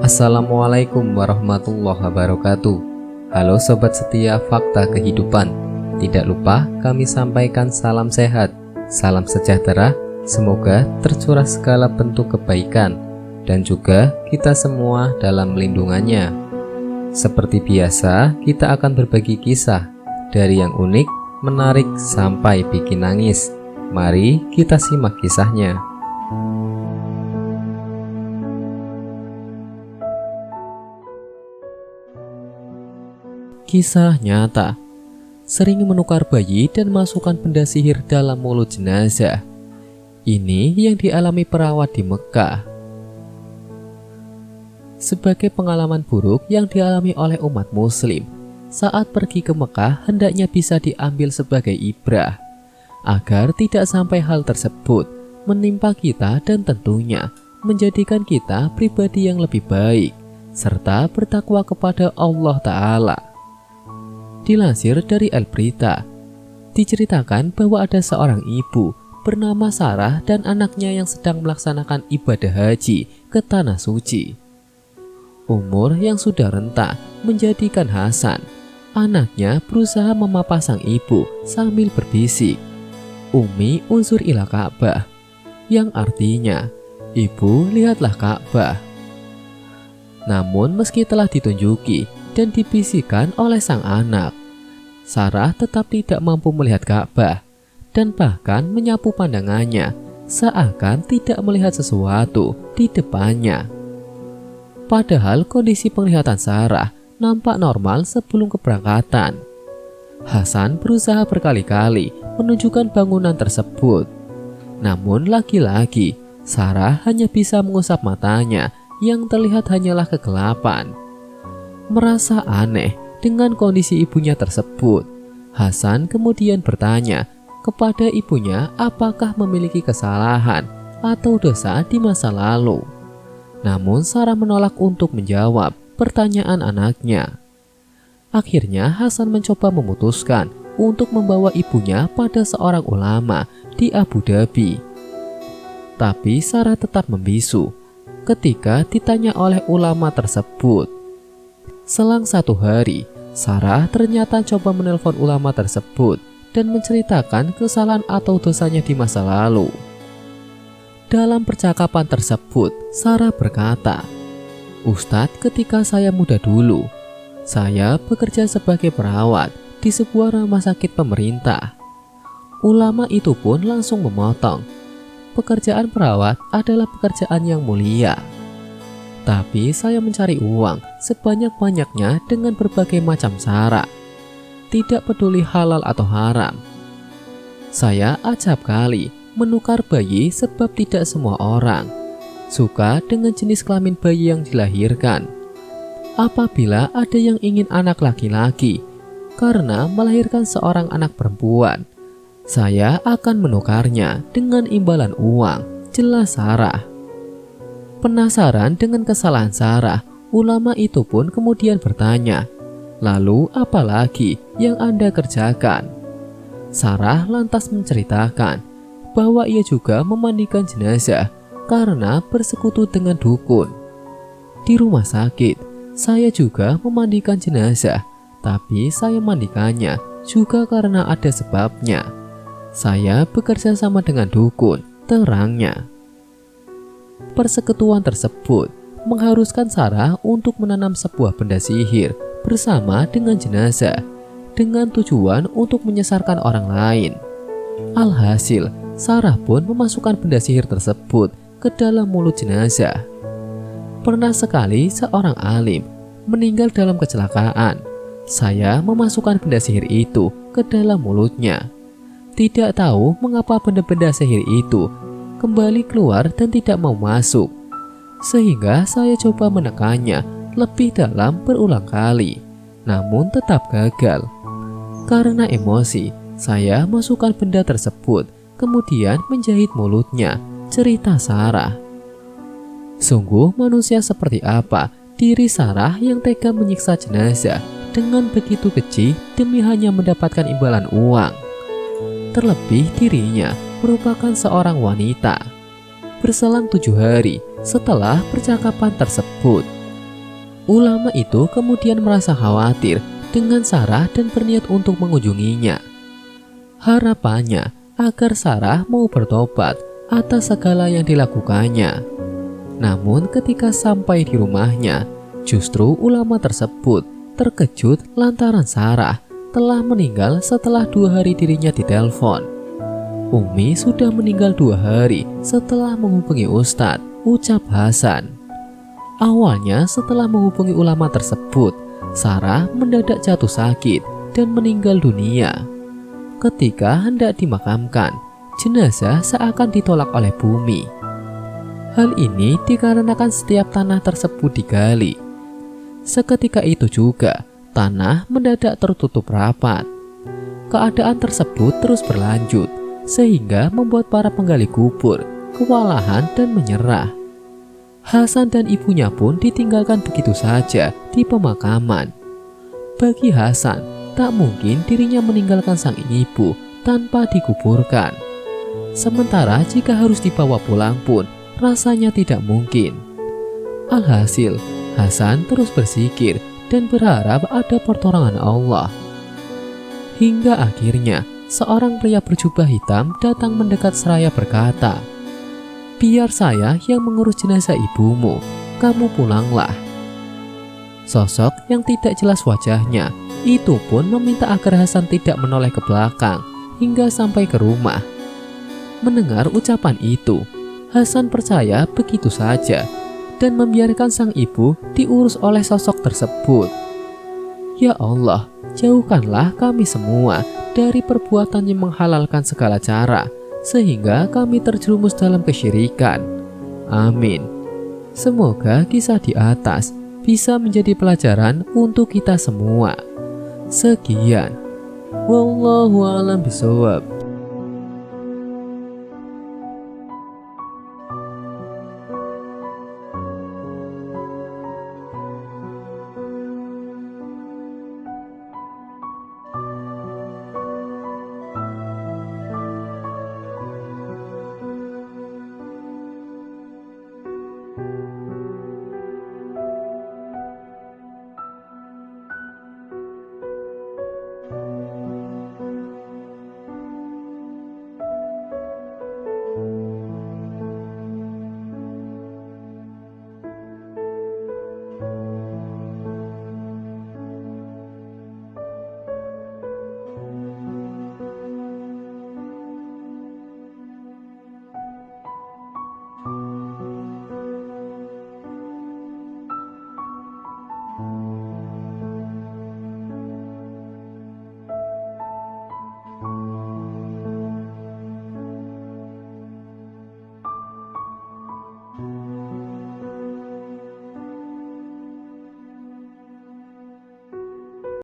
Assalamualaikum warahmatullahi wabarakatuh. Halo sobat setia Fakta Kehidupan. Tidak lupa kami sampaikan salam sehat, salam sejahtera. Semoga tercurah segala bentuk kebaikan dan juga kita semua dalam lindungannya. Seperti biasa, kita akan berbagi kisah dari yang unik, menarik sampai bikin nangis. Mari kita simak kisahnya. Kisah nyata. Sering menukar bayi dan masukkan benda sihir dalam mulut jenazah. Ini yang dialami perawat di Mekah. Sebagai pengalaman buruk yang dialami oleh umat muslim saat pergi ke Mekah, hendaknya bisa diambil sebagai ibrah agar tidak sampai hal tersebut menimpa kita dan tentunya menjadikan kita pribadi yang lebih baik serta bertakwa kepada Allah Ta'ala. Dilansir dari Al-Berita, diceritakan bahwa ada seorang ibu bernama Sarah dan anaknya yang sedang melaksanakan ibadah haji ke Tanah Suci. Umur yang sudah renta menjadikan Hasan, anaknya, berusaha memapa sang ibu sambil berbisik, "Umi unsur ila Ka'bah," yang artinya, "Ibu, lihatlah Ka'bah." Namun meski telah ditunjuki dan dibisikkan oleh sang anak, Sarah tetap tidak mampu melihat Ka'bah dan bahkan menyapu pandangannya seakan tidak melihat sesuatu di depannya. Padahal kondisi penglihatan Sarah nampak normal sebelum keberangkatan. Hasan berusaha berkali-kali menunjukkan bangunan tersebut. Namun lagi-lagi Sarah hanya bisa mengusap matanya yang terlihat hanyalah kegelapan. Merasa aneh dengan kondisi ibunya tersebut, Hasan kemudian bertanya kepada ibunya apakah memiliki kesalahan atau dosa di masa lalu. Namun Sarah menolak untuk menjawab pertanyaan anaknya. Akhirnya Hasan mencoba memutuskan untuk membawa ibunya pada seorang ulama di Abu Dhabi. Tapi Sarah tetap membisu ketika ditanya oleh ulama tersebut. Selang 1 hari, Sarah ternyata coba menelpon ulama tersebut dan menceritakan kesalahan atau dosanya di masa lalu. Dalam percakapan tersebut, Sarah berkata, "Ustadz, ketika saya muda dulu, saya bekerja sebagai perawat di sebuah rumah sakit pemerintah." Ulama itu pun langsung memotong, "Pekerjaan perawat adalah pekerjaan yang mulia. Tapi saya mencari uang sebanyak-banyaknya dengan berbagai macam cara, tidak peduli halal atau haram. Saya acap kali menukar bayi sebab tidak semua orang suka dengan jenis kelamin bayi yang dilahirkan. Apabila ada yang ingin anak laki-laki karena melahirkan seorang anak perempuan, saya akan menukarnya dengan imbalan uang," jelas Sarah. Penasaran dengan kesalahan Sarah, ulama itu pun kemudian bertanya, "Lalu apa lagi yang Anda kerjakan?" Sarah lantas menceritakan bahwa ia juga memandikan jenazah karena bersekutu dengan dukun. "Di rumah sakit, saya juga memandikan jenazah, tapi saya mandikannya juga karena ada sebabnya. Saya bekerja sama dengan dukun," terangnya. Persekutuan tersebut mengharuskan Sarah untuk menanam sebuah benda sihir bersama dengan jenazah dengan tujuan untuk menyesarkan orang lain. Alhasil, Sarah pun memasukkan benda sihir tersebut ke dalam mulut jenazah. Pernah sekali seorang alim meninggal dalam kecelakaan. Saya memasukkan benda sihir itu ke dalam mulutnya. Tidak tahu mengapa benda-benda sihir itu kembali keluar dan tidak mau masuk, sehingga saya coba menekannya lebih dalam berulang kali, namun tetap gagal. Karena emosi, saya masukkan benda tersebut, kemudian menjahit mulutnya, cerita Sarah. Sungguh manusia seperti apa diri Sarah yang tega menyiksa jenazah dengan begitu keji demi hanya mendapatkan imbalan uang. Terlebih dirinya merupakan seorang wanita. Berselang 7 hari setelah percakapan tersebut, Ulama itu kemudian merasa khawatir dengan Sarah dan berniat untuk mengunjunginya. Harapannya agar Sarah mau bertobat atas segala yang dilakukannya. Namun ketika sampai di rumahnya, justru ulama tersebut terkejut lantaran Sarah telah meninggal setelah 2 hari dirinya ditelepon. Umi sudah meninggal 2 hari setelah menghubungi Ustadz, ucap Hasan. Awalnya setelah menghubungi ulama tersebut, Sarah mendadak jatuh sakit dan meninggal dunia. Ketika hendak dimakamkan, jenazah seakan ditolak oleh bumi. Hal ini dikarenakan setiap tanah tersebut digali. Seketika itu juga, tanah mendadak tertutup rapat. Keadaan tersebut terus berlanjut, sehingga membuat para penggali kubur kewalahan dan menyerah. Hasan dan ibunya pun ditinggalkan begitu saja di pemakaman. Bagi Hasan, tak mungkin dirinya meninggalkan sang ibu tanpa dikuburkan. Sementara jika harus dibawa pulang pun, rasanya tidak mungkin. Alhasil, Hasan terus berzikir dan berharap ada pertolongan Allah. Hingga akhirnya, seorang pria berjubah hitam datang mendekat seraya berkata, "Biar saya yang mengurus jenazah ibumu, kamu pulanglah." Sosok yang tidak jelas wajahnya itu pun meminta agar Hasan tidak menoleh ke belakang hingga sampai ke rumah. Mendengar ucapan itu, Hasan percaya begitu saja dan membiarkan sang ibu diurus oleh sosok tersebut. Ya Allah, jauhkanlah kami semua dari perbuatan yang menghalalkan segala cara, sehingga kami terjerumus dalam kesyirikan. Amin. Semoga kisah di atas bisa menjadi pelajaran untuk kita semua. Sekian. Wallahu a'lam bishawab.